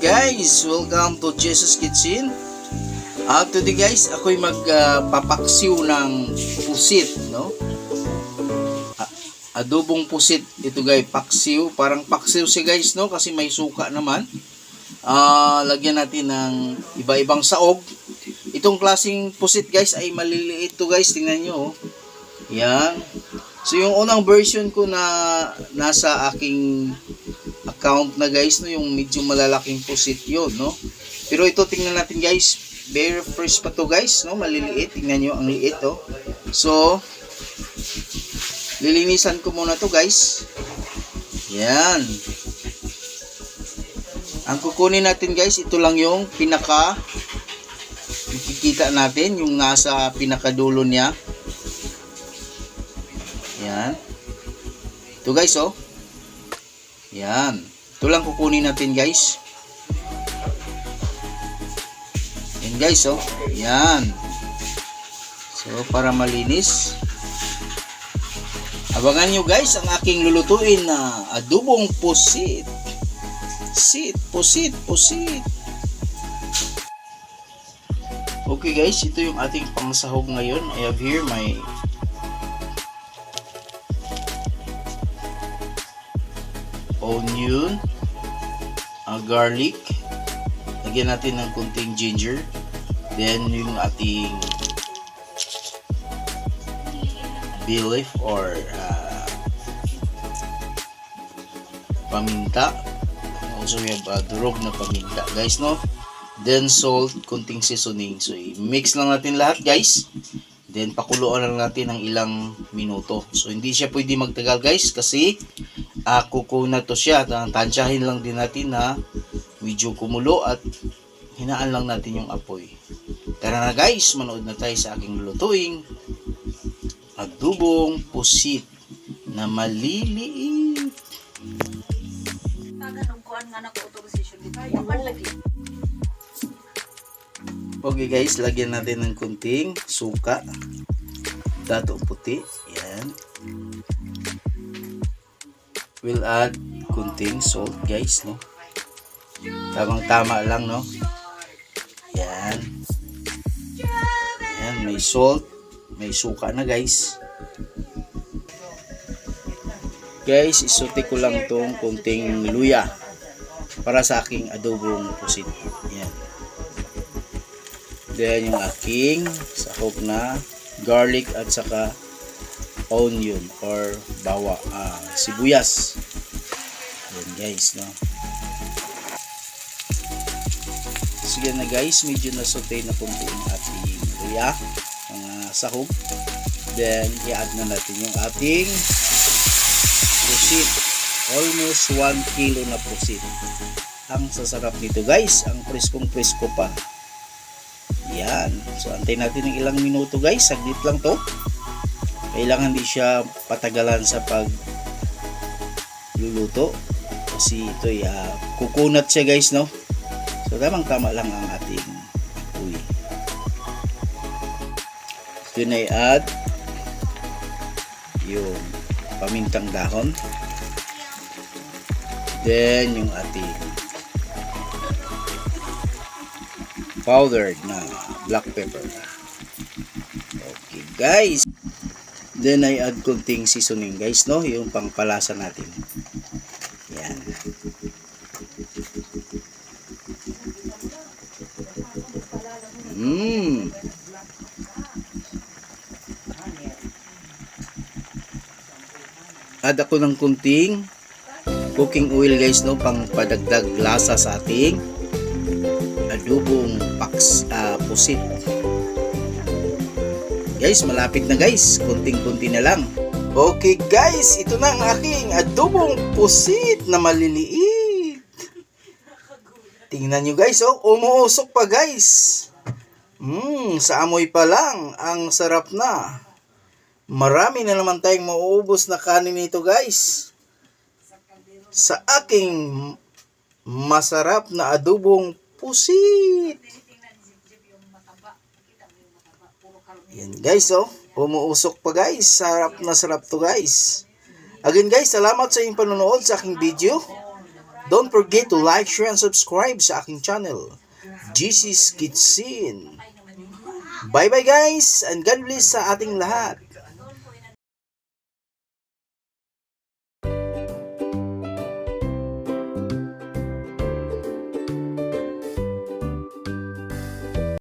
guys, welcome to Jesus Kitchen. Today guys, ako'y magpapaksiw ng pusit, no? Adobong pusit. Ito guys, paksiw. Parang paksiw siya guys, no? Kasi may suka naman. Lagyan natin ng iba-ibang saog. Itong klaseng pusit guys ay maliliit to guys. Tingnan nyo, oh. Yan. So yung unang version ko na nasa aking account na guys, no, yung medyo malalaking pusit yun, no. Pero ito tingnan natin guys, very fresh pa to guys, no, maliliit. Tingnan nyo ang liit, oh. So lilinisan ko muna to guys. Yan. Ang kukunin natin guys, ito lang yung pinaka makikita natin, yung nasa pinakadulo niya. Yan. Ito guys, oh. Yan. Ito lang kukunin natin guys. Yan guys, oh. Yan. So, para malinis. Abangan nyo guys ang aking lulutuin na adobong pusit. Pusit. Okay guys, ito yung ating pangsahog ngayon. I have here my onion, garlic, lagyan natin ng kunting ginger, then yung ating bay leaf or paminta. Also we have durog na paminta guys, no, then salt, kunting seasoning. So i-mix lang natin lahat guys, then pakuluan lang natin ng ilang minuto. So hindi siya pwede magtagal guys kasi kuko na to siya. Tansyahin lang din natin na medyo kumulo at hinaan lang natin yung apoy. Tara na guys, manood na tayo sa aking lulutuing adobong pusit na maliliit. Okay guys, lagyan natin ng kunting suka, dato puti. Yan. We'll add kunting salt guys, no. Tamang-tama lang, no. Yan. Yan, may salt, may suka na guys. Guys, isuti ko lang tong kunting luya para sa aking adobong pusit. Yan. Then yung aking sahog na garlic at saka onion or sibuyas. Yan guys, no. Sige na guys, medyo na-saute na kunti ang ating luya, mga sahog. Then i-add na natin yung ating pusit. Almost 1 kilo na pusit. Ang sasarap nito guys, ang preskong-presko pa. Yan. So antayin natin ng ilang minuto guys, saglit lang to. Kailangan di siya patagalan sa pagluluto kasi ito ay coconut siya guys, no. So tamang-tama lang ang ating apoy. Ito na i-add yung pamintang dahon, then yung ating powdered na black pepper. Okay guys, then I add kunting seasoning guys, no, yung pangpalasa natin. Yan. Add ako ng kunting cooking oil guys, no, pang padagdag lasa sa ating adobong pusit. Guys, malapit na guys, kunting-kunti na lang. Okay guys, ito na ang aking adobong pusit na maliliit. Tingnan nyo guys, oh, umuusok pa guys. Sa amoy pa lang, ang sarap na. Marami na naman tayong mauubos na kanin nito guys, sa aking masarap na adobong pusit. Yan guys, oh, umuusok pa guys. Sarap na sarap to guys. Again guys, salamat sa inyong panonood sa aking video. Don't forget to like, share, and subscribe sa aking channel, GC's Kitchen. Bye-bye guys, and God bless sa ating lahat.